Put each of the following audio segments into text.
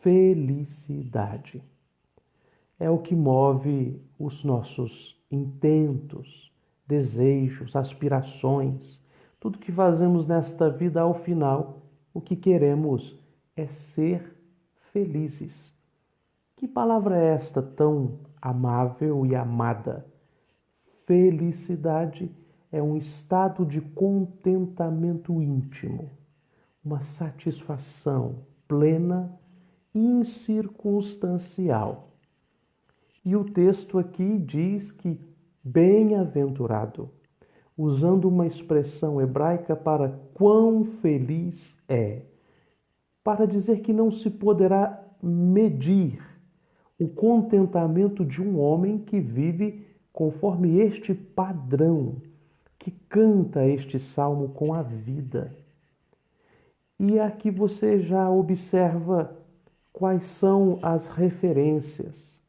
felicidade. É o que move os nossos intentos, desejos, aspirações, tudo que fazemos nesta vida. Ao final, o que queremos é ser felizes. Que palavra é esta tão amável e amada? Felicidade é um estado de contentamento íntimo, uma satisfação plena e incircunstancial. E o texto aqui diz que bem-aventurado, usando uma expressão hebraica para quão feliz é, para dizer que não se poderá medir o contentamento de um homem que vive conforme este padrão, que canta este salmo com a vida. E aqui você já observa quais são as referências,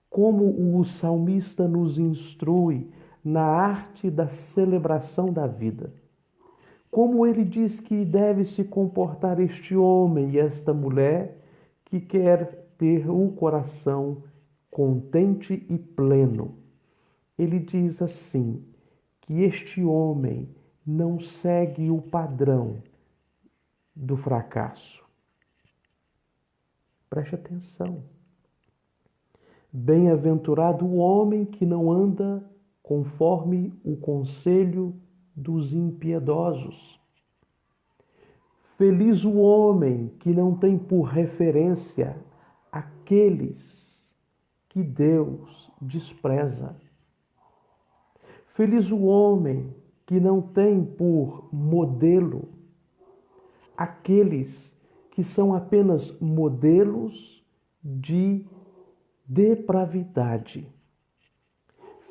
como o salmista nos instrui na arte da celebração da vida. Como ele diz que deve se comportar este homem e esta mulher que quer ter um coração contente e pleno. Ele diz assim, que este homem não segue o padrão do fracasso. Preste atenção. Bem-aventurado o homem que não anda conforme o conselho dos impiedosos. Feliz o homem que não tem por referência aqueles que Deus despreza. Feliz o homem que não tem por modelo aqueles que são apenas modelos de depravidade.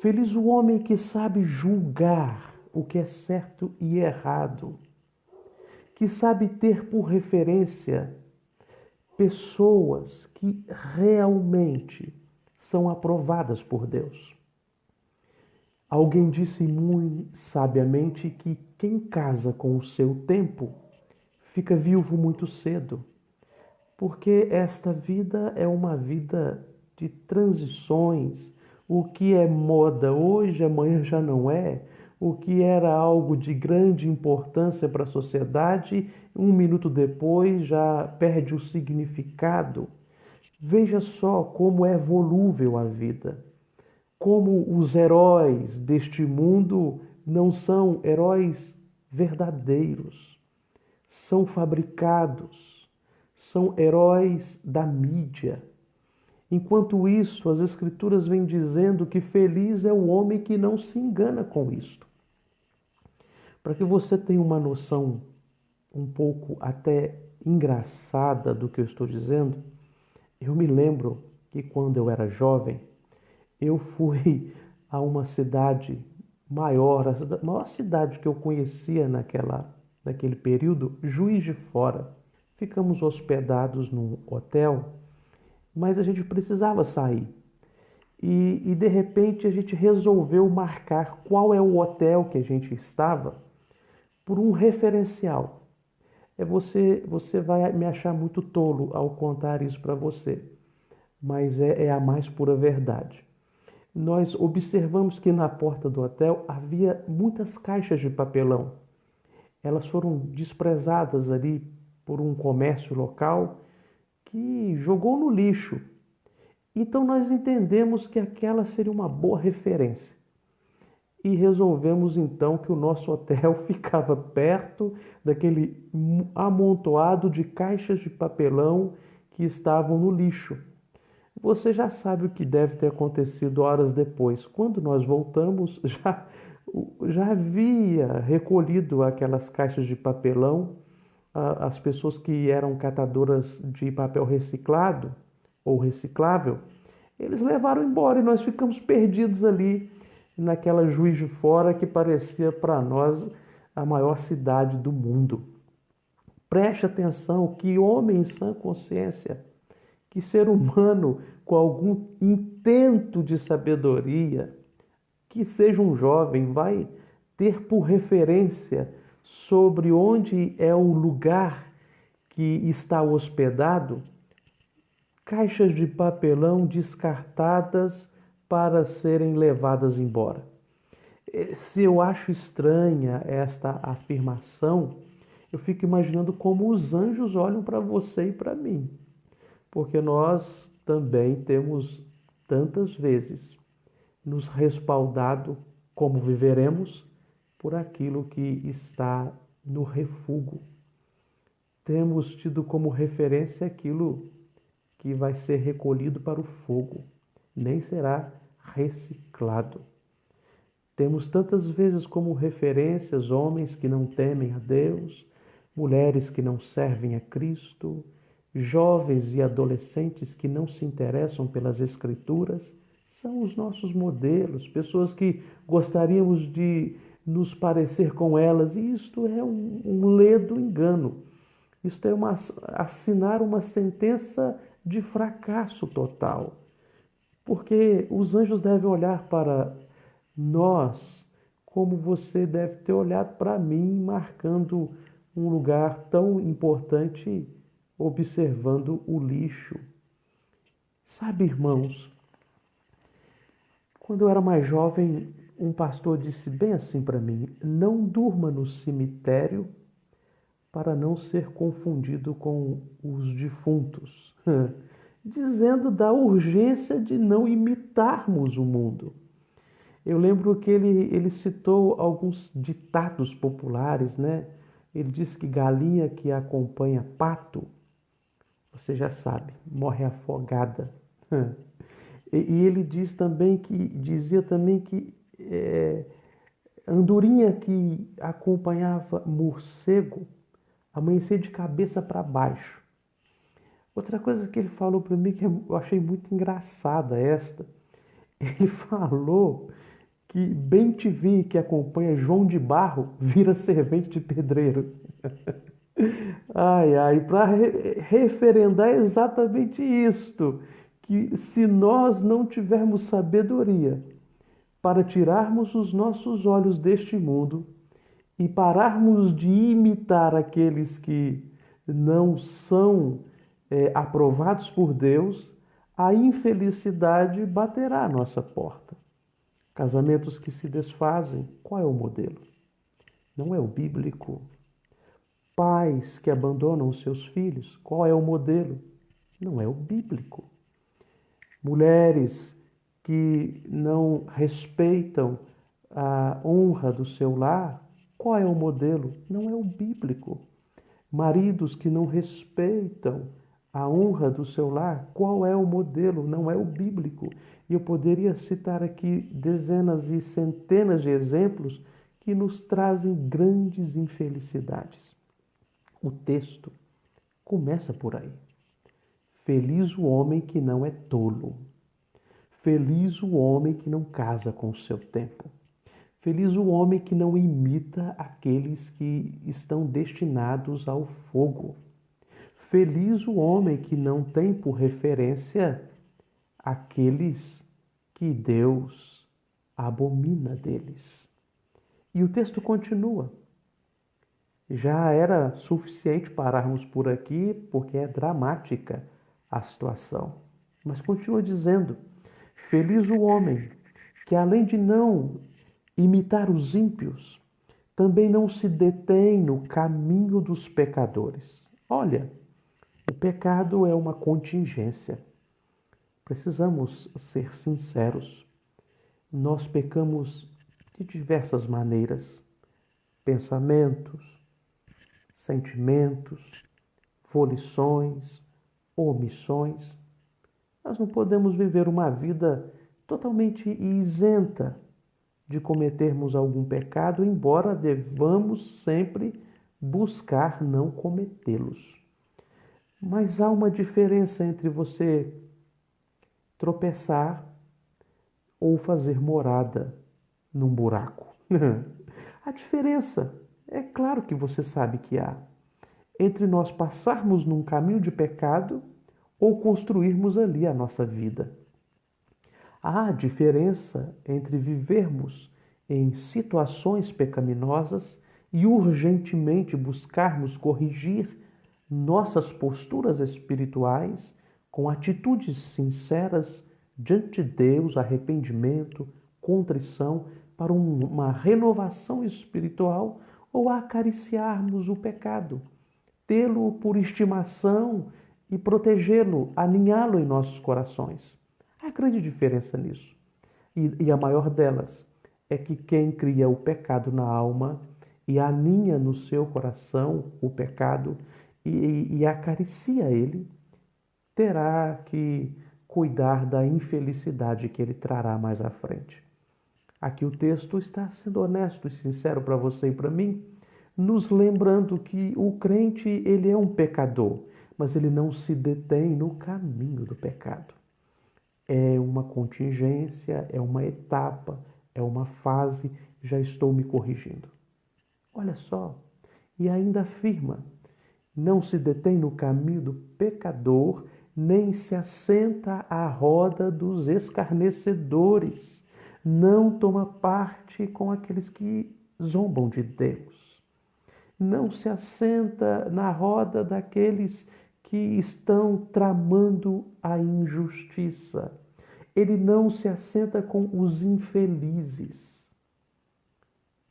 Feliz o homem que sabe julgar o que é certo e errado, que sabe ter por referência pessoas que realmente são aprovadas por Deus. Alguém disse muito sabiamente que quem casa com o seu tempo fica viúvo muito cedo, porque esta vida é uma vida de transições. O que é moda hoje, amanhã já não é. O que era algo de grande importância para a sociedade, um minuto depois já perde o significado. Veja só como é volúvel a vida. Como os heróis deste mundo não são heróis verdadeiros, são fabricados, são heróis da mídia. Enquanto isso, as Escrituras vêm dizendo que feliz é o homem que não se engana com isto. Para que você tenha uma noção um pouco até engraçada do que eu estou dizendo, eu me lembro que quando eu era jovem, eu fui a uma cidade maior, a maior cidade que eu conhecia naquele período, Juiz de Fora. Ficamos hospedados num hotel, mas a gente precisava sair. E de repente a gente resolveu marcar qual é o hotel que a gente estava por um referencial. Você vai me achar muito tolo ao contar isso para você, mas é a mais pura verdade. Nós observamos que na porta do hotel havia muitas caixas de papelão. Elas foram desprezadas ali por um comércio local que jogou no lixo. Então nós entendemos que aquela seria uma boa referência. E resolvemos então que o nosso hotel ficava perto daquele amontoado de caixas de papelão que estavam no lixo. Você já sabe o que deve ter acontecido horas depois. Quando nós voltamos, já havia recolhido aquelas caixas de papelão. As pessoas que eram catadoras de papel reciclado ou reciclável, eles levaram embora e nós ficamos perdidos ali naquela Juiz de Fora que parecia para nós a maior cidade do mundo. Preste atenção, que homem em sã consciência, que ser humano com algum intento de sabedoria, que seja um jovem, vai ter por referência sobre onde é o lugar que está hospedado caixas de papelão descartadas para serem levadas embora. Se eu acho estranha esta afirmação, eu fico imaginando como os anjos olham para você e para mim, porque nós também temos tantas vezes nos respaldado como viveremos por aquilo que está no refúgio. Temos tido como referência aquilo que vai ser recolhido para o fogo, nem será reciclado. Temos tantas vezes como referências homens que não temem a Deus, mulheres que não servem a Cristo, jovens e adolescentes que não se interessam pelas Escrituras. São os nossos modelos, pessoas que gostaríamos de nos parecer com elas, e isto é um ledo engano. Isto é assinar uma sentença de fracasso total, porque os anjos devem olhar para nós como você deve ter olhado para mim, marcando um lugar tão importante, observando o lixo. Sabe, irmãos, quando eu era mais jovem, um pastor disse bem assim para mim: não durma no cemitério para não ser confundido com os defuntos, dizendo da urgência de não imitarmos o mundo. Eu lembro que ele citou alguns ditados populares, né? Ele disse que galinha que acompanha pato, você já sabe, morre afogada. E ele dizia também que andorinha que acompanhava morcego amanhecia de cabeça para baixo. Outra coisa que ele falou para mim que eu achei muito engraçada ele falou que bem te vi que acompanha João de Barro vira servente de pedreiro. Ai, ai, para referendar exatamente isto, que se nós não tivermos sabedoria para tirarmos os nossos olhos deste mundo e pararmos de imitar aqueles que não são aprovados por Deus, a infelicidade baterá à nossa porta. Casamentos que se desfazem, qual é o modelo? Não é o bíblico. Pais que abandonam os seus filhos, qual é o modelo? Não é o bíblico. Mulheres que não respeitam a honra do seu lar, qual é o modelo? Não é o bíblico. Maridos que não respeitam a honra do seu lar, qual é o modelo? Não é o bíblico. E eu poderia citar aqui dezenas e centenas de exemplos que nos trazem grandes infelicidades. O texto começa por aí. Feliz o homem que não é tolo. Feliz o homem que não casa com o seu tempo. Feliz o homem que não imita aqueles que estão destinados ao fogo. Feliz o homem que não tem por referência aqueles que Deus abomina deles. E o texto continua. Já era suficiente pararmos por aqui, porque é dramática a situação. Mas continua dizendo: feliz o homem que, além de não imitar os ímpios, também não se detém no caminho dos pecadores. Olha, o pecado é uma contingência. Precisamos ser sinceros. Nós pecamos de diversas maneiras: pensamentos, sentimentos, volições, omissões. Nós não podemos viver uma vida totalmente isenta de cometermos algum pecado, embora devamos sempre buscar não cometê-los. Mas há uma diferença entre você tropeçar ou fazer morada num buraco. A diferença, é claro que você sabe que há, entre nós passarmos num caminho de pecado ou construirmos ali a nossa vida. Há diferença entre vivermos em situações pecaminosas e urgentemente buscarmos corrigir nossas posturas espirituais com atitudes sinceras diante de Deus, arrependimento, contrição, para uma renovação espiritual, ou acariciarmos o pecado, tê-lo por estimação e protegê-lo, aninhá-lo em nossos corações. Há grande diferença nisso. E a maior delas é que quem cria o pecado na alma e aninha no seu coração o pecado e acaricia ele, terá que cuidar da infelicidade que ele trará mais à frente. Aqui o texto está sendo honesto e sincero para você e para mim, nos lembrando que o crente, ele é um pecador, mas ele não se detém no caminho do pecado. É uma contingência, é uma etapa, é uma fase, já estou me corrigindo. Olha só, e ainda afirma, não se detém no caminho do pecador, nem se assenta à roda dos escarnecedores. Não toma parte com aqueles que zombam de Deus. Não se assenta na roda daqueles que estão tramando a injustiça. Ele não se assenta com os infelizes.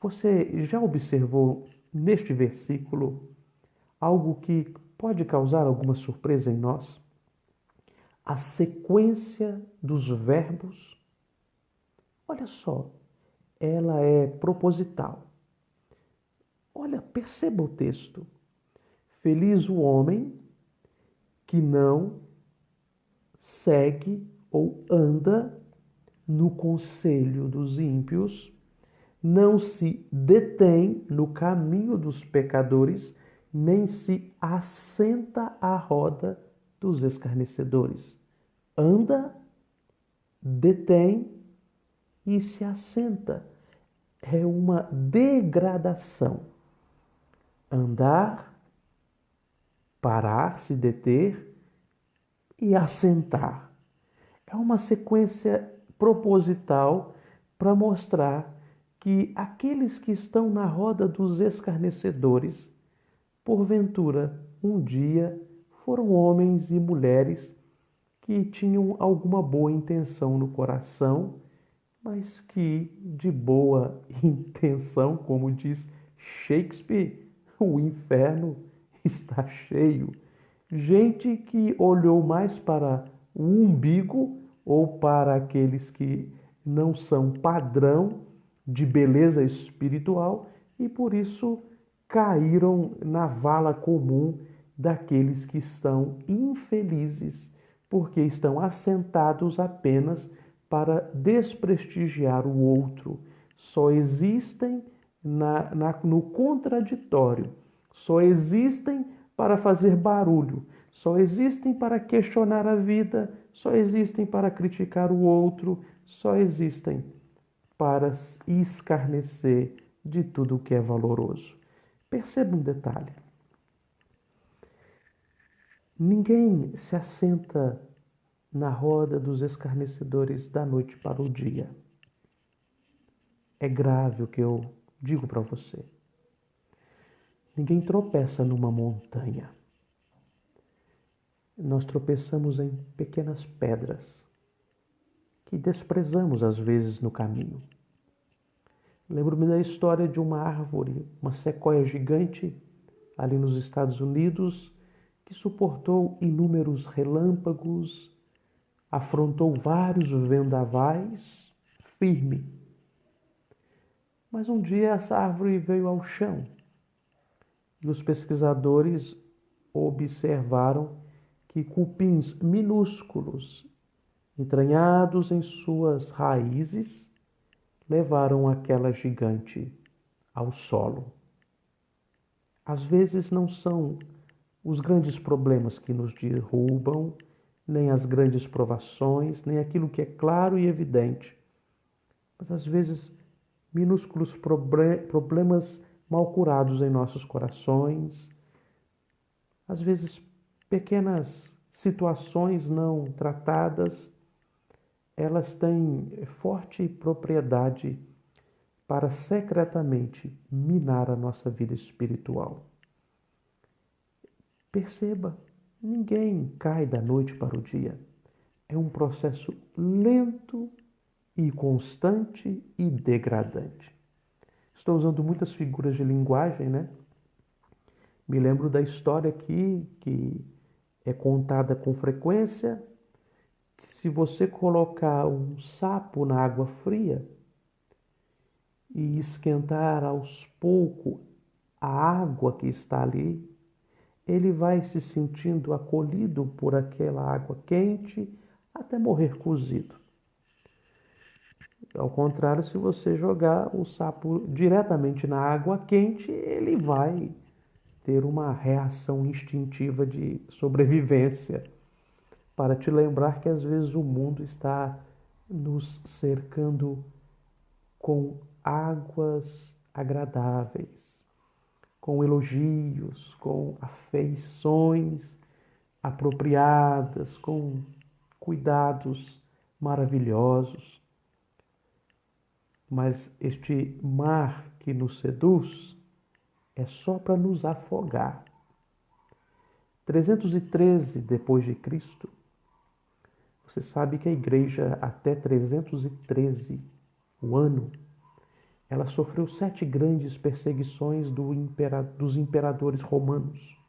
Você já observou neste versículo algo que pode causar alguma surpresa em nós? A sequência dos verbos. Olha só, ela é proposital. Olha, perceba o texto. Feliz o homem que não segue ou anda no conselho dos ímpios, não se detém no caminho dos pecadores, nem se assenta à roda dos escarnecedores. Anda, detém e se assenta. É uma degradação. Andar, parar, se deter e assentar. É uma sequência proposital para mostrar que aqueles que estão na roda dos escarnecedores, porventura, um dia foram homens e mulheres que tinham alguma boa intenção no coração, mas que de boa intenção, como diz Shakespeare, o inferno está cheio. Gente que olhou mais para o umbigo ou para aqueles que não são padrão de beleza espiritual e por isso caíram na vala comum daqueles que estão infelizes, porque estão assentados apenas para desprestigiar o outro. Só existem no contraditório, só existem para fazer barulho, só existem para questionar a vida, só existem para criticar o outro, só existem para escarnecer de tudo o que é valoroso. Perceba um detalhe. Ninguém se assenta na roda dos escarnecedores da noite para o dia. É grave o que eu digo para você. Ninguém tropeça numa montanha. Nós tropeçamos em pequenas pedras que desprezamos às vezes no caminho. Lembro-me da história de uma árvore, uma sequoia gigante, ali nos Estados Unidos, que suportou inúmeros relâmpagos, afrontou vários vendavais, firme. Mas um dia essa árvore veio ao chão e os pesquisadores observaram que cupins minúsculos, entranhados em suas raízes, levaram aquela gigante ao solo. Às vezes não são os grandes problemas que nos derrubam, nem as grandes provações, nem aquilo que é claro e evidente, mas às vezes minúsculos problemas mal curados em nossos corações, às vezes pequenas situações não tratadas, elas têm forte propriedade para secretamente minar a nossa vida espiritual. Perceba, Ninguém cai da noite para o dia. É um processo lento e constante e degradante. Estou usando muitas figuras de linguagem, né? Me lembro da história aqui, que é contada com frequência, que se você colocar um sapo na água fria e esquentar aos poucos a água que está ali, ele vai se sentindo acolhido por aquela água quente até morrer cozido. Ao contrário, se você jogar o sapo diretamente na água quente, ele vai ter uma reação instintiva de sobrevivência, para te lembrar que às vezes o mundo está nos cercando com águas agradáveis, com elogios, com afeições apropriadas, com cuidados maravilhosos. Mas este mar que nos seduz é só para nos afogar. 313 depois de Cristo, você sabe que a igreja até 313, o ano, ela sofreu 7 grandes perseguições dos imperadores romanos.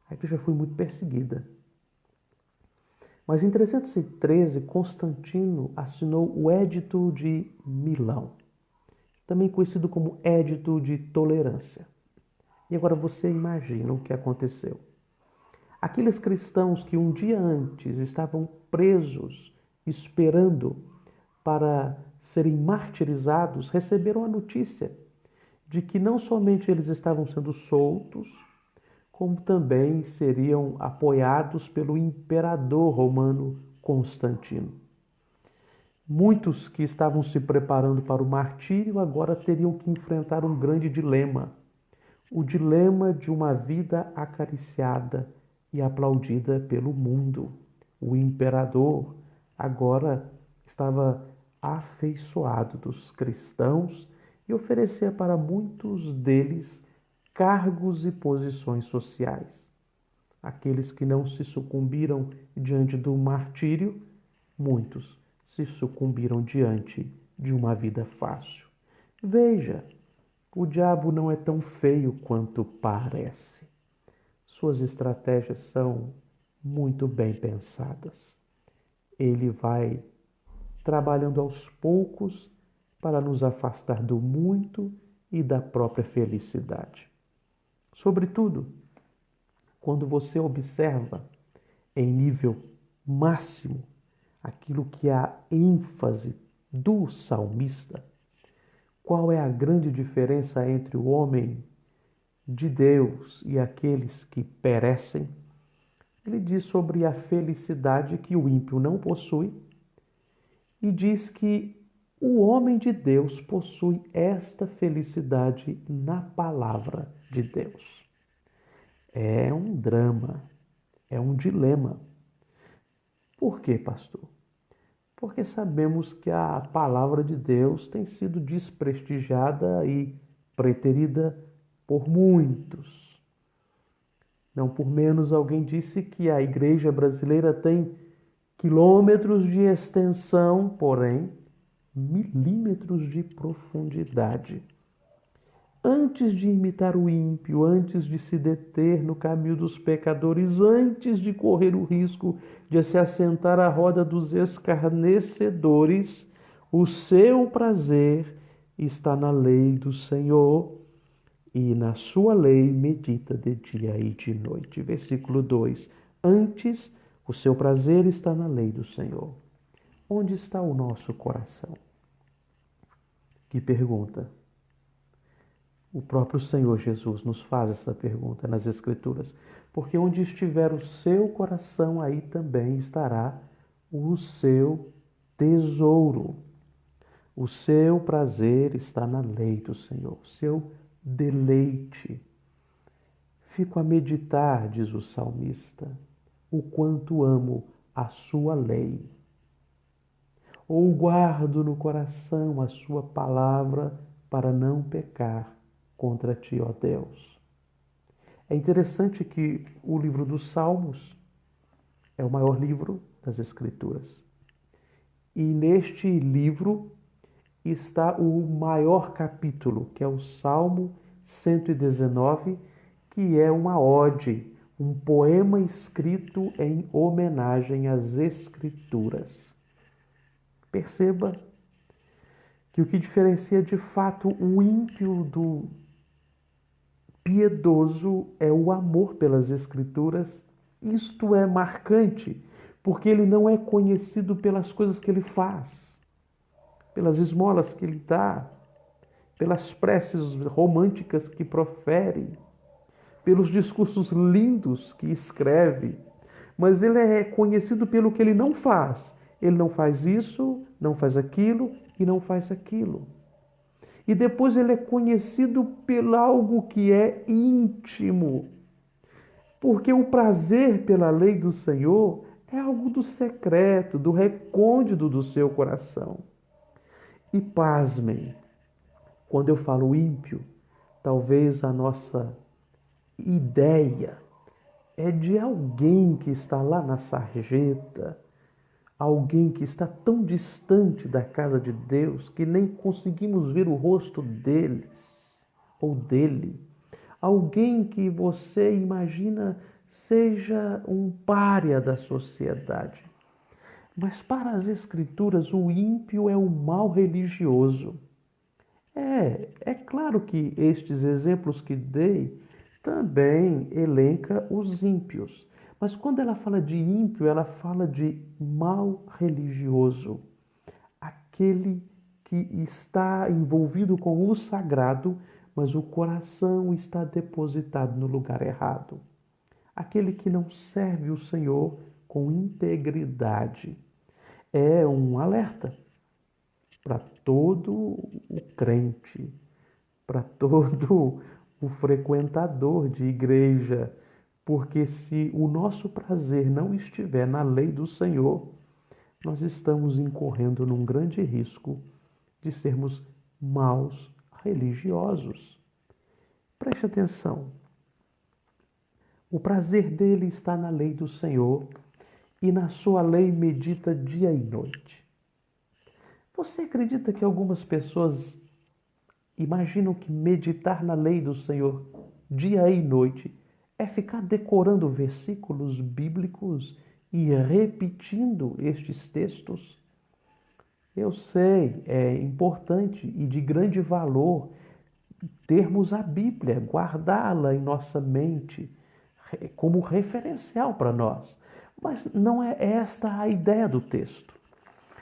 A igreja foi muito perseguida. Mas em 313, Constantino assinou o Édito de Milão, também conhecido como Édito de Tolerância. E agora você imagina o que aconteceu. Aqueles cristãos que um dia antes estavam presos, esperando para serem martirizados, receberam a notícia de que não somente eles estavam sendo soltos, como também seriam apoiados pelo imperador romano Constantino. Muitos que estavam se preparando para o martírio agora teriam que enfrentar um grande dilema: o dilema de uma vida acariciada e aplaudida pelo mundo. O imperador agora estava afeiçoado dos cristãos e oferecia para muitos deles cargos e posições sociais. Aqueles que não se sucumbiram diante do martírio, muitos se sucumbiram diante de uma vida fácil. Veja, o diabo não é tão feio quanto parece. Suas estratégias são muito bem pensadas. Ele vai trabalhando aos poucos para nos afastar do muito e da própria felicidade. Sobretudo, quando você observa em nível máximo aquilo que é a ênfase do salmista, qual é a grande diferença entre o homem de Deus e aqueles que perecem? Ele diz sobre a felicidade que o ímpio não possui e diz que o homem de Deus possui esta felicidade na palavra de Deus. É um drama, é um dilema. Por quê, pastor? Porque sabemos que a palavra de Deus tem sido desprestigiada e preterida por muitos. Não por menos, alguém disse que a igreja brasileira tem quilômetros de extensão, porém milímetros de profundidade. Antes de imitar o ímpio, antes de se deter no caminho dos pecadores, antes de correr o risco de se assentar à roda dos escarnecedores, o seu prazer está na lei do Senhor, e na sua lei medita de dia e de noite. Versículo 2. Antes, o seu prazer está na lei do Senhor. Onde está o nosso coração? Que pergunta. O próprio Senhor Jesus nos faz essa pergunta nas Escrituras, porque onde estiver o seu coração, aí também estará o seu tesouro. O seu prazer está na lei do Senhor, o seu deleite. Fico a meditar, diz o salmista, o quanto amo a sua lei. Ou guardo no coração a sua palavra para não pecar contra ti, ó Deus. É interessante que o livro dos Salmos é o maior livro das Escrituras. E neste livro está o maior capítulo, que é o Salmo 119, que é uma ode, um poema escrito em homenagem às Escrituras. Perceba que o que diferencia de fato o ímpio do piedoso é o amor pelas Escrituras. Isto é marcante, porque ele não é conhecido pelas coisas que ele faz, pelas esmolas que ele dá, pelas preces românticas que profere, pelos discursos lindos que escreve, mas ele é conhecido pelo que ele não faz. Ele não faz isso, não faz aquilo e não faz aquilo. E depois ele é conhecido por algo que é íntimo, porque o prazer pela lei do Senhor é algo do secreto, do recôndito do seu coração. E pasmem, quando eu falo ímpio, talvez a nossa ideia é de alguém que está lá na sarjeta, alguém que está tão distante da casa de Deus que nem conseguimos ver o rosto deles ou dele. Alguém que você imagina seja um pária da sociedade. Mas para as Escrituras, o ímpio é o mal religioso. É claro que estes exemplos que dei também elenca os ímpios. Mas quando ela fala de ímpio, ela fala de mal religioso. Aquele que está envolvido com o sagrado, mas o coração está depositado no lugar errado. Aquele que não serve o Senhor com integridade. É um alerta para todo o crente, para todo o frequentador de igreja, porque se o nosso prazer não estiver na lei do Senhor, nós estamos incorrendo num grande risco de sermos maus religiosos. Preste atenção. O prazer dele está na lei do Senhor e na sua lei medita dia e noite. Você acredita que algumas pessoas imaginam que meditar na lei do Senhor dia e noite é ficar decorando versículos bíblicos e repetindo estes textos? Eu sei, é importante e de grande valor termos a Bíblia, guardá-la em nossa mente como referencial para nós. Mas não é esta a ideia do texto.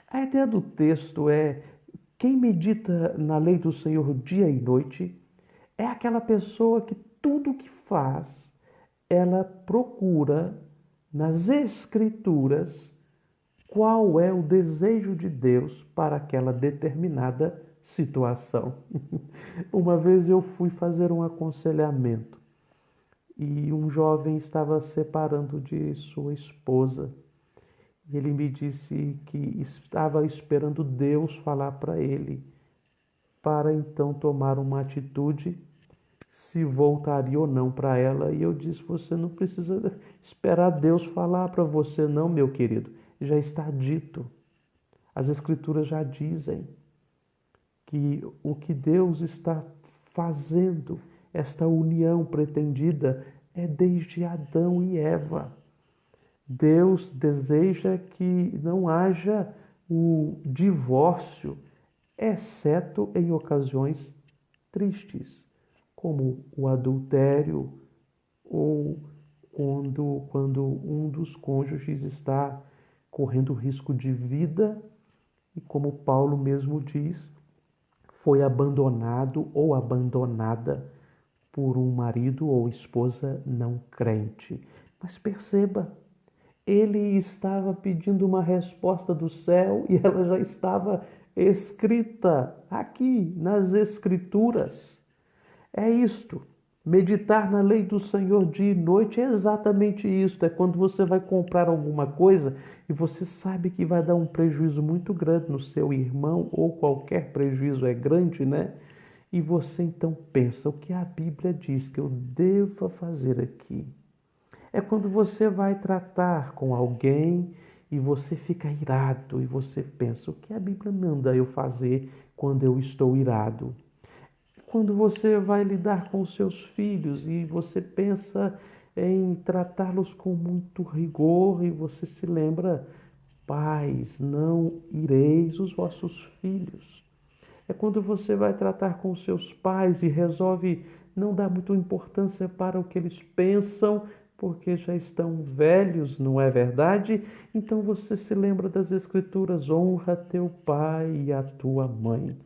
A ideia do texto é: quem medita na lei do Senhor dia e noite é aquela pessoa que tudo que faz, ela procura nas Escrituras qual é o desejo de Deus para aquela determinada situação. Uma vez eu fui fazer um aconselhamento e um jovem estava separando de sua esposa. Ele me disse que estava esperando Deus falar para ele, para então tomar uma atitude, se voltaria ou não para ela. E eu disse: você não precisa esperar Deus falar para você não, meu querido. Já está dito. As Escrituras já dizem que o que Deus está fazendo, esta união pretendida, é desde Adão e Eva. Deus deseja que não haja o divórcio, exceto em ocasiões tristes, como o adultério ou quando um dos cônjuges está correndo risco de vida e, como Paulo mesmo diz, foi abandonado ou abandonada por um marido ou esposa não crente. Mas perceba, ele estava pedindo uma resposta do céu e ela já estava escrita aqui nas Escrituras. É isto. Meditar na lei do Senhor dia e noite é exatamente isso. É quando você vai comprar alguma coisa e você sabe que vai dar um prejuízo muito grande no seu irmão, ou qualquer prejuízo é grande, né? E você então pensa, o que a Bíblia diz que eu deva fazer aqui? É quando você vai tratar com alguém e você fica irado e você pensa, o que a Bíblia manda eu fazer quando eu estou irado? Quando você vai lidar com os seus filhos e você pensa em tratá-los com muito rigor e você se lembra, pais, não ireis os vossos filhos. É quando você vai tratar com os seus pais e resolve não dar muita importância para o que eles pensam, porque já estão velhos, não é verdade? Então você se lembra das Escrituras: honra teu pai e a tua mãe.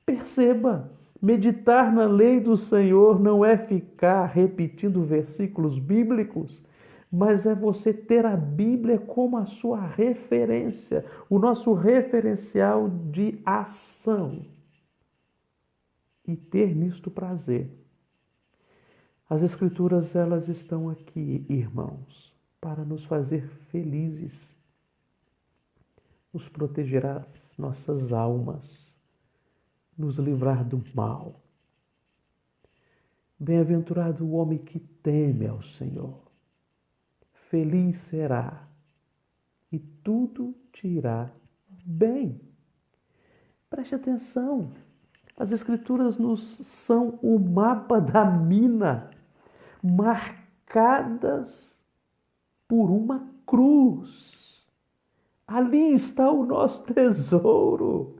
Perceba, meditar na lei do Senhor não é ficar repetindo versículos bíblicos, mas é você ter a Bíblia como a sua referência, o nosso referencial de ação e ter nisto prazer. As Escrituras, elas estão aqui, irmãos, para nos fazer felizes, nos proteger as nossas almas, nos livrar do mal. Bem-aventurado o homem que teme ao Senhor. Feliz será e tudo te irá bem. Preste atenção. As Escrituras nos são o mapa da mina, marcadas por uma cruz. Ali está o nosso tesouro.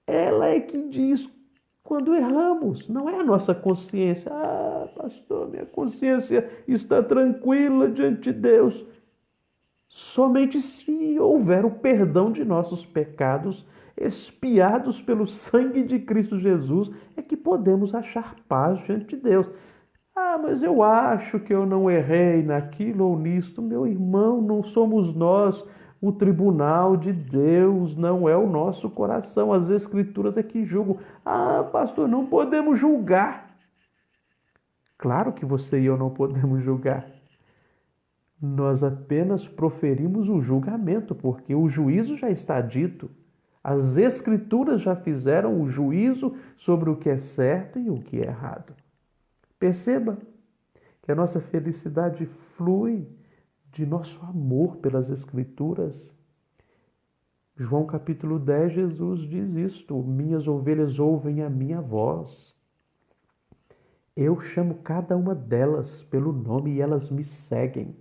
Ela é que diz quando erramos, não é a nossa consciência. Ah, pastor, minha consciência está tranquila diante de Deus. Somente se houver o perdão de nossos pecados, expiados pelo sangue de Cristo Jesus, é que podemos achar paz diante de Deus. Ah, mas eu acho que eu não errei naquilo ou nisto. Meu irmão, não somos nós o tribunal de Deus, não é o nosso coração. As Escrituras é que julgam. Ah, pastor, não podemos julgar. Claro que você e eu não podemos julgar. Nós apenas proferimos o julgamento, porque o juízo já está dito. As Escrituras já fizeram o juízo sobre o que é certo e o que é errado. Perceba que a nossa felicidade flui de nosso amor pelas Escrituras. João capítulo 10, Jesus diz isto: minhas ovelhas ouvem a minha voz. Eu chamo cada uma delas pelo nome e elas me seguem.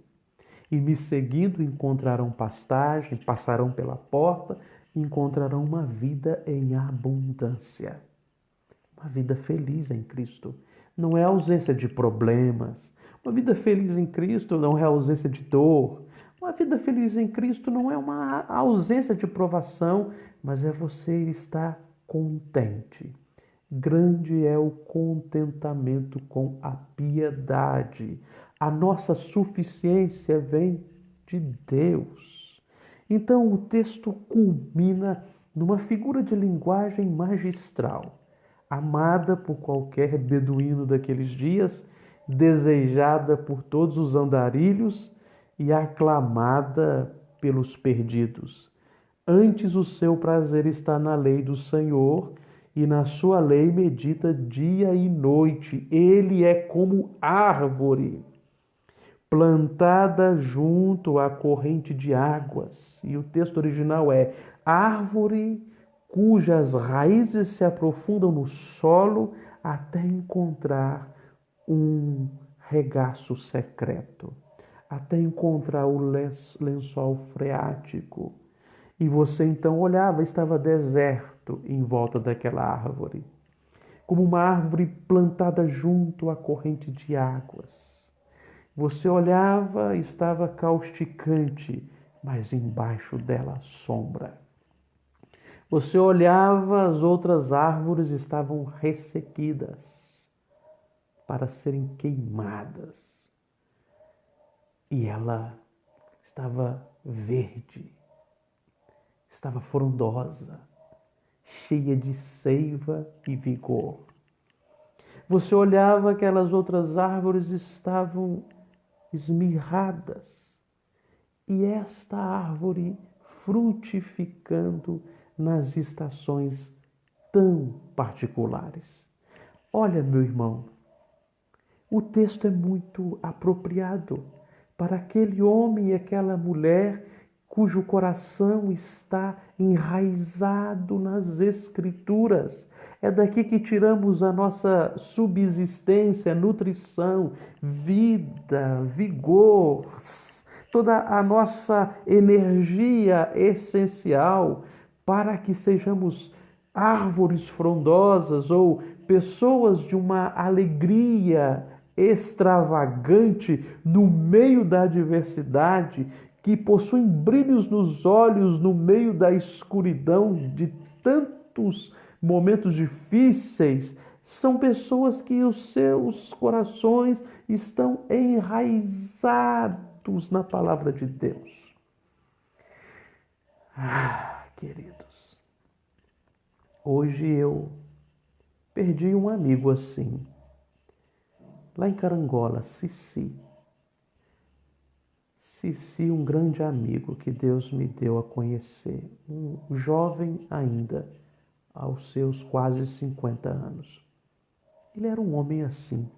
E me seguindo encontrarão pastagem, passarão pela porta e encontrarão uma vida em abundância. Uma vida feliz em Cristo. Não é ausência de problemas. Uma vida feliz em Cristo não é ausência de dor. Uma vida feliz em Cristo não é uma ausência de provação, mas é você estar contente. Grande é o contentamento com a piedade. A nossa suficiência vem de Deus. Então o texto culmina numa figura de linguagem magistral, amada por qualquer beduíno daqueles dias, desejada por todos os andarilhos e aclamada pelos perdidos. Antes o seu prazer está na lei do Senhor, e na sua lei medita dia e noite. Ele é como árvore plantada junto à corrente de águas. E o texto original é árvore cujas raízes se aprofundam no solo até encontrar um regaço secreto, até encontrar o lençol freático. E você então olhava, estava deserto em volta daquela árvore, como uma árvore plantada junto à corrente de águas. Você olhava, estava causticante, mas embaixo dela sombra. Você olhava, as outras árvores estavam ressequidas para serem queimadas. E ela estava verde, estava frondosa, cheia de seiva e vigor. Você olhava, aquelas outras árvores estavam esmirradas, e esta árvore frutificando nas estações tão particulares. Olha, meu irmão, o texto é muito apropriado para aquele homem e aquela mulher cujo coração está enraizado nas Escrituras. É daqui que tiramos a nossa subsistência, nutrição, vida, vigor, toda a nossa energia essencial para que sejamos árvores frondosas ou pessoas de uma alegria extravagante no meio da adversidade, que possuem brilhos nos olhos no meio da escuridão de tantos momentos difíceis. São pessoas que os seus corações estão enraizados na palavra de Deus. Ah, queridos, hoje eu perdi um amigo assim, lá em Carangola, Cici. Cici, um grande amigo que Deus me deu a conhecer, um jovem ainda, aos seus quase 50 anos. Ele era um homem assim,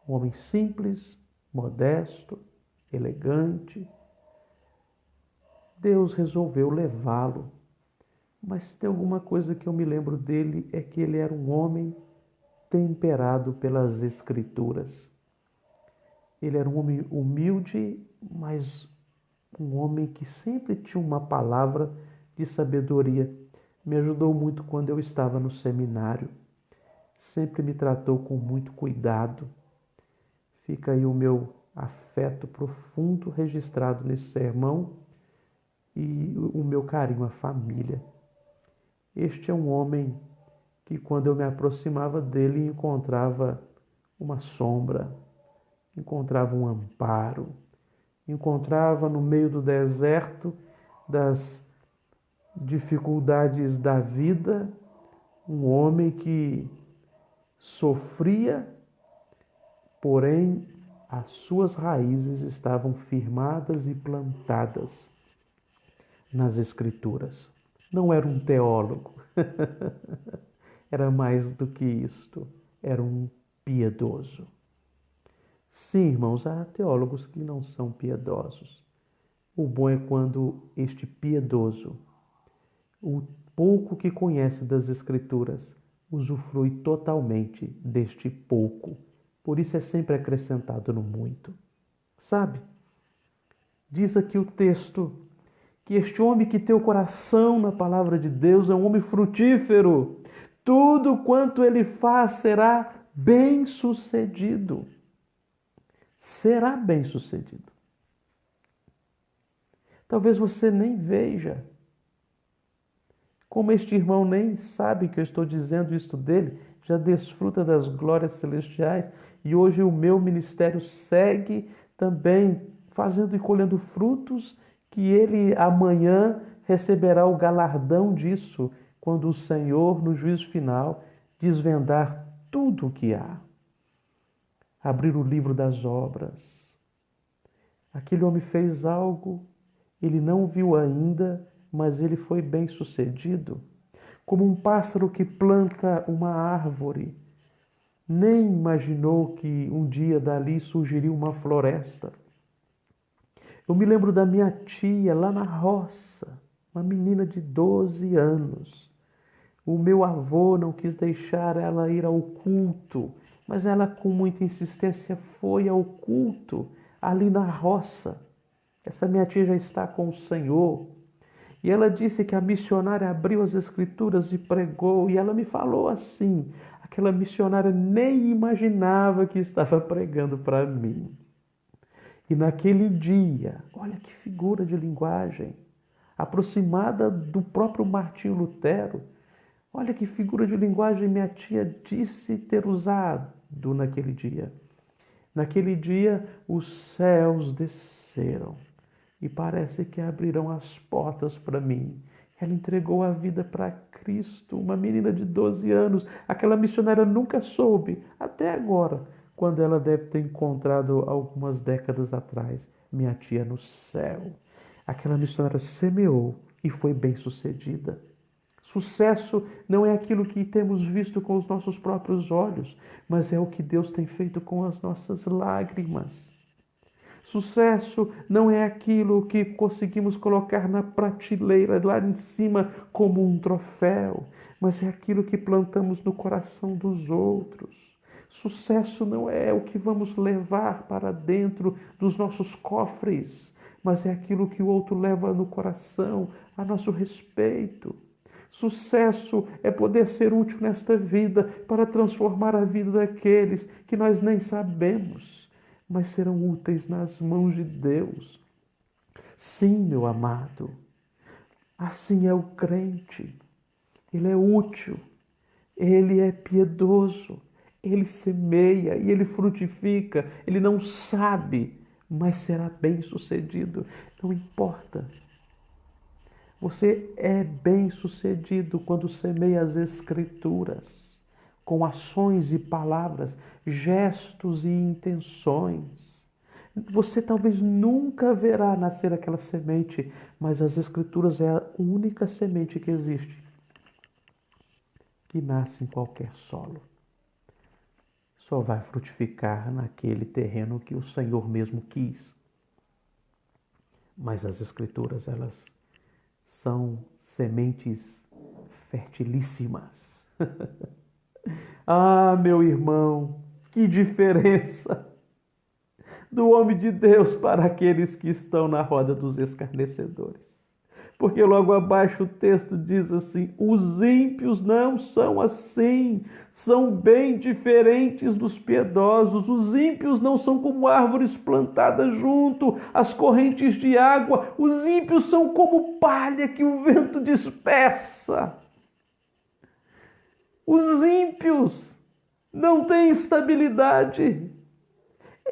um homem simples, modesto, elegante. Deus resolveu levá-lo, mas tem alguma coisa que eu me lembro dele, é que ele era um homem temperado pelas Escrituras. Ele era um homem humilde, mas um homem que sempre tinha uma palavra de sabedoria. Me ajudou muito quando eu estava no seminário. Sempre me tratou com muito cuidado. Fica aí o meu afeto profundo registrado nesse sermão e o meu carinho à família. Este é um homem que, quando eu me aproximava dele, encontrava uma sombra, encontrava um amparo, encontrava no meio do deserto das dificuldades da vida um homem que sofria, porém as suas raízes estavam firmadas e plantadas nas Escrituras. Não era um teólogo, era mais do que isto, era um piedoso. Sim, irmãos, há teólogos que não são piedosos. O bom é quando este piedoso, o pouco que conhece das Escrituras, usufrui totalmente deste pouco. Por isso é sempre acrescentado no muito. Sabe? Diz aqui o texto que este homem que tem o coração na palavra de Deus é um homem frutífero. Tudo quanto ele faz será bem-sucedido. Será bem-sucedido. Talvez você nem veja. Como este irmão nem sabe que eu estou dizendo isto dele, já desfruta das glórias celestiais e hoje o meu ministério segue também fazendo e colhendo frutos que ele amanhã receberá o galardão disso quando o Senhor, no juízo final, desvendar tudo o que há. Abrir o livro das obras. Aquele homem fez algo, ele não viu ainda, mas ele foi bem-sucedido. Como um pássaro que planta uma árvore, nem imaginou que um dia dali surgiria uma floresta. Eu me lembro da minha tia lá na roça, uma menina de 12 anos. O meu avô não quis deixar ela ir ao culto, mas ela com muita insistência foi ao culto ali na roça. Essa minha tia já está com o Senhor. E ela disse que a missionária abriu as Escrituras e pregou, e ela me falou assim, aquela missionária nem imaginava que estava pregando para mim. E naquele dia, olha que figura de linguagem, aproximada do próprio Martinho Lutero, olha que figura de linguagem minha tia disse ter usado naquele dia. Naquele dia, os céus desceram e parece que abrirão as portas para mim. Ela entregou a vida para Cristo, uma menina de 12 anos. Aquela missionária nunca soube, até agora, quando ela deve ter encontrado algumas décadas atrás minha tia no céu. Aquela missionária semeou e foi bem-sucedida. Sucesso não é aquilo que temos visto com os nossos próprios olhos, mas é o que Deus tem feito com as nossas lágrimas. Sucesso não é aquilo que conseguimos colocar na prateleira lá em cima como um troféu, mas é aquilo que plantamos no coração dos outros. Sucesso não é o que vamos levar para dentro dos nossos cofres, mas é aquilo que o outro leva no coração a nosso respeito. Sucesso é poder ser útil nesta vida para transformar a vida daqueles que nós nem sabemos, mas serão úteis nas mãos de Deus. Sim, meu amado, assim é o crente. Ele é útil, ele é piedoso, ele semeia e ele frutifica. Ele não sabe, mas será bem-sucedido. Não importa. Você é bem-sucedido quando semeia as Escrituras, com ações e palavras, gestos e intenções. Você talvez nunca verá nascer aquela semente, mas as Escrituras é a única semente que existe, que nasce em qualquer solo. Só vai frutificar naquele terreno que o Senhor mesmo quis. Mas as Escrituras, elas são sementes fertilíssimas. Ah, meu irmão, que diferença do homem de Deus para aqueles que estão na roda dos escarnecedores. Porque logo abaixo o texto diz assim: os ímpios não são assim, são bem diferentes dos piedosos. Os ímpios não são como árvores plantadas junto às correntes de água. Os ímpios são como palha que o vento dispersa. Os ímpios não têm estabilidade.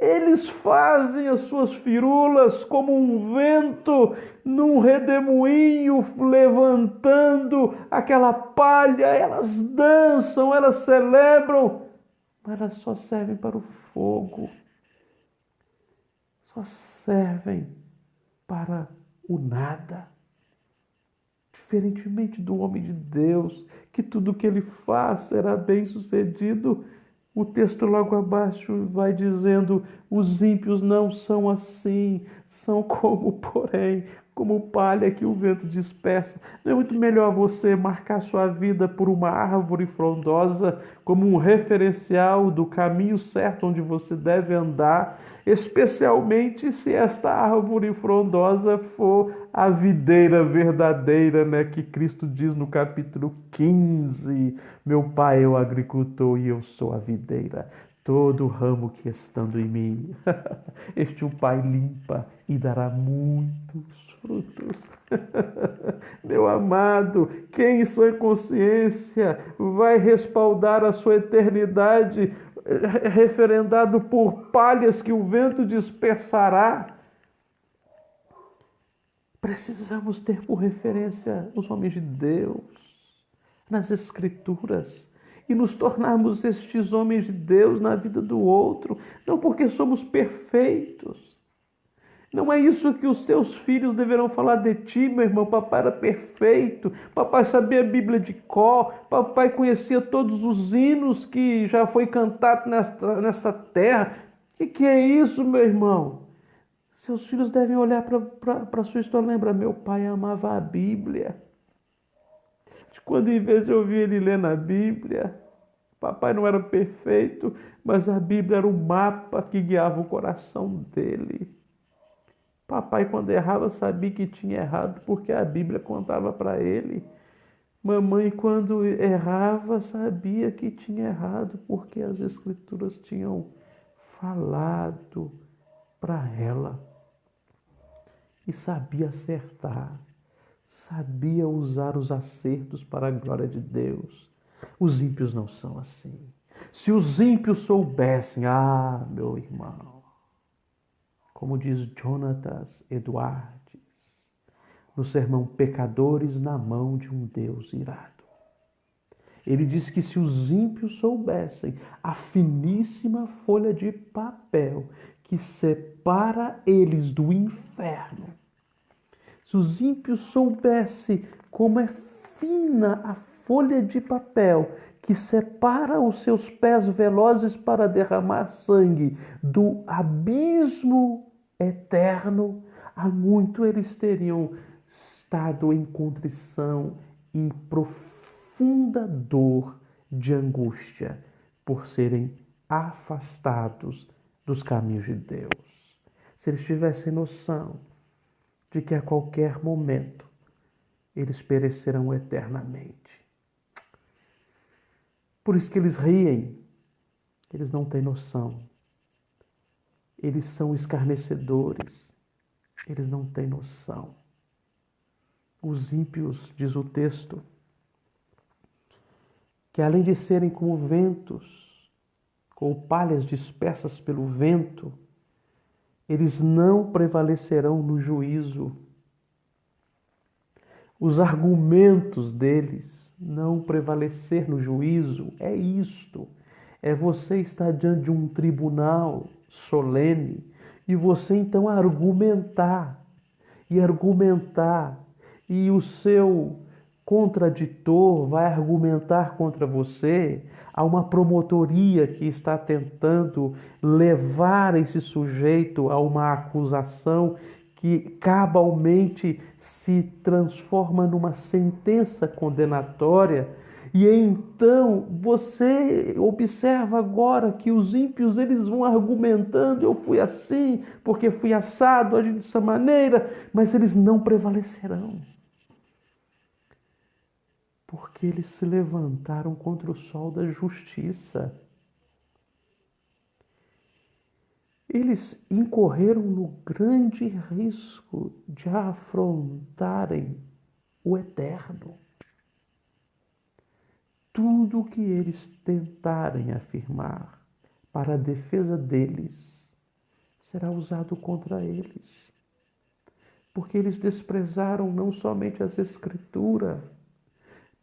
Eles fazem as suas firulas como um vento num redemoinho, levantando aquela palha. Elas dançam, elas celebram, mas elas só servem para o fogo. Só servem para o nada. Diferentemente do homem de Deus, que tudo que ele faz será bem sucedido. O texto logo abaixo vai dizendo: os ímpios não são assim, são como palha que o vento dispersa. Não é muito melhor você marcar sua vida por uma árvore frondosa como um referencial do caminho certo onde você deve andar, especialmente se esta árvore frondosa for a videira verdadeira, né, que Cristo diz no capítulo 15, meu Pai é o agricultor e eu sou a videira. Todo ramo que estando em mim, este o Pai limpa e dará muitos frutos. Meu amado, quem em sua consciência vai respaldar a sua eternidade referendado por palhas que o vento dispersará? Precisamos ter por referência os homens de Deus nas Escrituras e nos tornarmos estes homens de Deus na vida do outro, não porque somos perfeitos. Não é isso que os teus filhos deverão falar de ti, meu irmão. Papai era perfeito, papai sabia a Bíblia de cor, papai conhecia todos os hinos que já foi cantado nessa terra. O que é isso, meu irmão? Seus filhos devem olhar para a sua história e lembrar: meu pai amava a Bíblia. De quando em vez eu vi ele lendo a Bíblia, papai não era perfeito, mas a Bíblia era o mapa que guiava o coração dele. Papai, quando errava, sabia que tinha errado, porque a Bíblia contava para ele. Mamãe, quando errava, sabia que tinha errado, porque as Escrituras tinham falado para ela. E sabia acertar, sabia usar os acertos para a glória de Deus. Os ímpios não são assim. Se os ímpios soubessem, meu irmão, como diz Jonatas Eduardes, no sermão Pecadores na mão de um Deus irado. Ele diz que se os ímpios soubessem a finíssima folha de papel que separa eles do inferno, se os ímpios soubessem como é fina a folha de papel que separa os seus pés velozes para derramar sangue do abismo eterno, há muito eles teriam estado em contrição e profunda dor de angústia por serem afastados dos caminhos de Deus. Se eles tivessem noção de que a qualquer momento eles perecerão eternamente. Por isso que eles riem, eles não têm noção. Eles são escarnecedores, eles não têm noção. Os ímpios, diz o texto, que além de serem como ventos, como palhas dispersas pelo vento, eles não prevalecerão no juízo. Os argumentos deles não prevalecer no juízo é isto. É você estar diante de um tribunal solene e você então argumentar, e o seu contraditor vai argumentar contra você. Há uma promotoria que está tentando levar esse sujeito a uma acusação que cabalmente se transforma numa sentença condenatória. E então você observa agora que os ímpios eles vão argumentando, eu fui assim, porque fui assado, agi dessa maneira, mas eles não prevalecerão. Porque eles se levantaram contra o sol da justiça. Eles incorreram no grande risco de afrontarem o eterno. Tudo o que eles tentarem afirmar para a defesa deles será usado contra eles. Porque eles desprezaram não somente as Escrituras,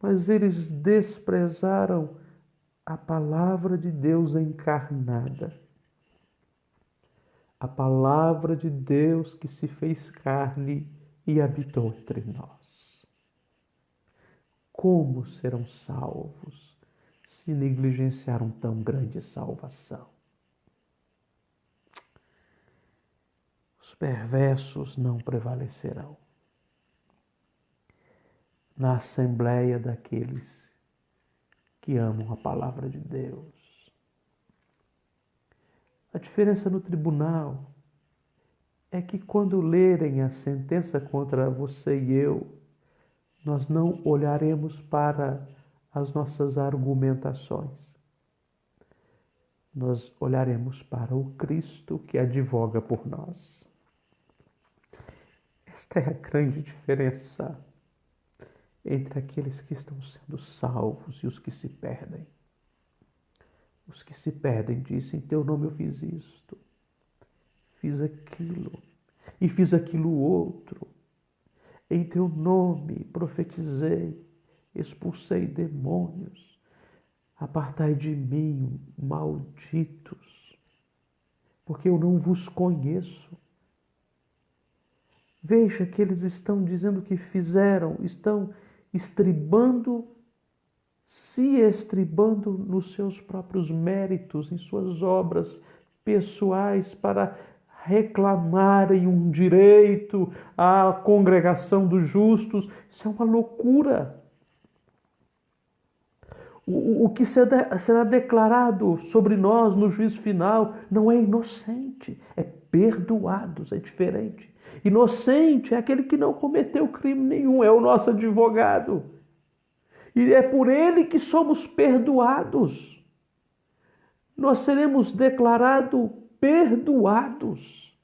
mas eles desprezaram a palavra de Deus encarnada. A palavra de Deus que se fez carne e habitou entre nós. Como serão salvos se negligenciaram tão grande salvação? Os perversos não prevalecerão na assembleia daqueles que amam a palavra de Deus. A diferença no tribunal é que quando lerem a sentença contra você e eu, nós não olharemos para as nossas argumentações. Nós olharemos para o Cristo que advoga por nós. Esta é a grande diferença entre aqueles que estão sendo salvos e os que se perdem. Os que se perdem dizem, em teu nome eu fiz isto, fiz aquilo e fiz aquilo outro. Em teu nome profetizei, expulsei demônios. Apartai de mim, malditos, porque eu não vos conheço. Veja que eles estão dizendo que fizeram, estão se estribando nos seus próprios méritos, em suas obras pessoais, para reclamarem um direito à congregação dos justos. Isso é uma loucura. O que será declarado sobre nós no juízo final não é inocente, é perdoados, é diferente. Inocente é aquele que não cometeu crime nenhum, é o nosso advogado. E é por ele que somos perdoados. Nós seremos declarados perdoados,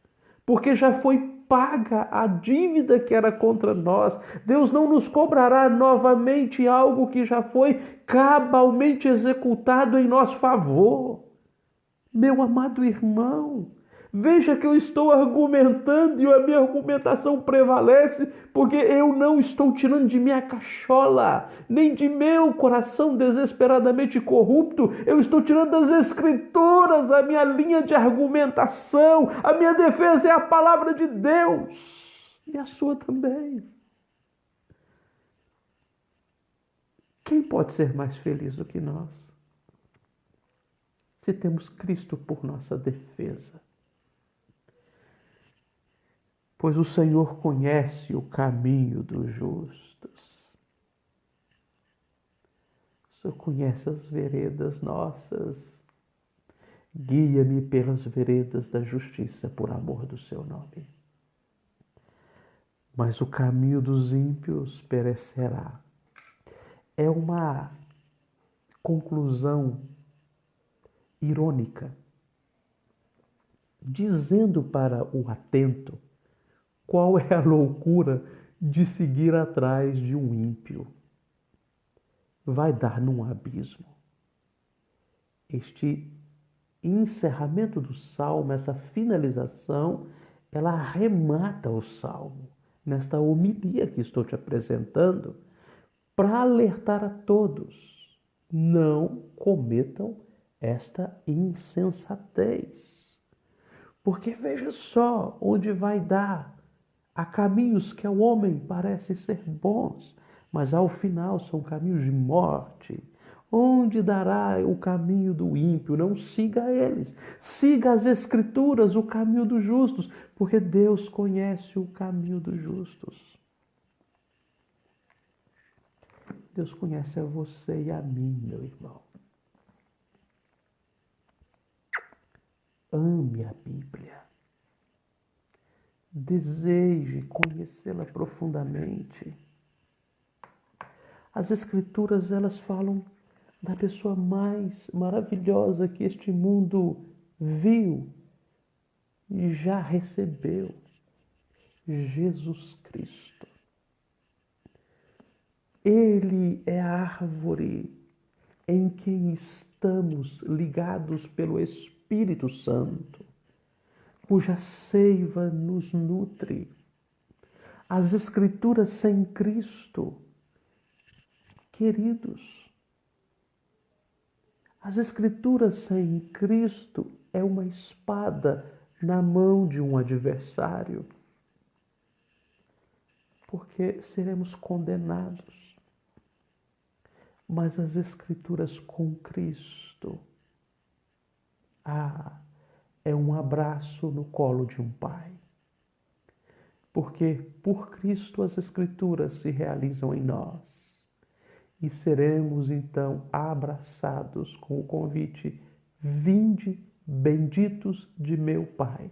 porque já foi paga a dívida que era contra nós. Deus não nos cobrará novamente algo que já foi cabalmente executado em nosso favor. Meu amado irmão, veja que eu estou argumentando e a minha argumentação prevalece porque eu não estou tirando de minha cachola, nem de meu coração desesperadamente corrupto. Eu estou tirando das Escrituras a minha linha de argumentação. A minha defesa é a palavra de Deus e a sua também. Quem pode ser mais feliz do que nós? Se temos Cristo por nossa defesa. Pois o Senhor conhece o caminho dos justos. O Senhor conhece as veredas nossas. Guia-me pelas veredas da justiça por amor do seu nome. Mas o caminho dos ímpios perecerá. É uma conclusão irônica, dizendo para o atento qual é a loucura de seguir atrás de um ímpio. Vai dar num abismo. Este encerramento do salmo, essa finalização, ela arremata o salmo nesta homilia que estou te apresentando para alertar a todos: não cometam esta insensatez. Porque veja só onde vai dar. Há caminhos que ao homem parecem ser bons, mas ao final são caminhos de morte. Onde dará o caminho do ímpio? Não siga eles. Siga as Escrituras, o caminho dos justos, porque Deus conhece o caminho dos justos. Deus conhece a você e a mim, meu irmão. Ame a Bíblia. Deseje conhecê-la profundamente. As Escrituras, elas falam da pessoa mais maravilhosa que este mundo viu e já recebeu, Jesus Cristo. Ele é a árvore em quem estamos ligados pelo Espírito Santo, cuja seiva nos nutre. As Escrituras sem Cristo, queridos, as Escrituras sem Cristo é uma espada na mão de um adversário, porque seremos condenados. Mas as Escrituras com Cristo, é um abraço no colo de um pai. Porque por Cristo as Escrituras se realizam em nós. E seremos então abraçados com o convite: vinde, benditos de meu Pai.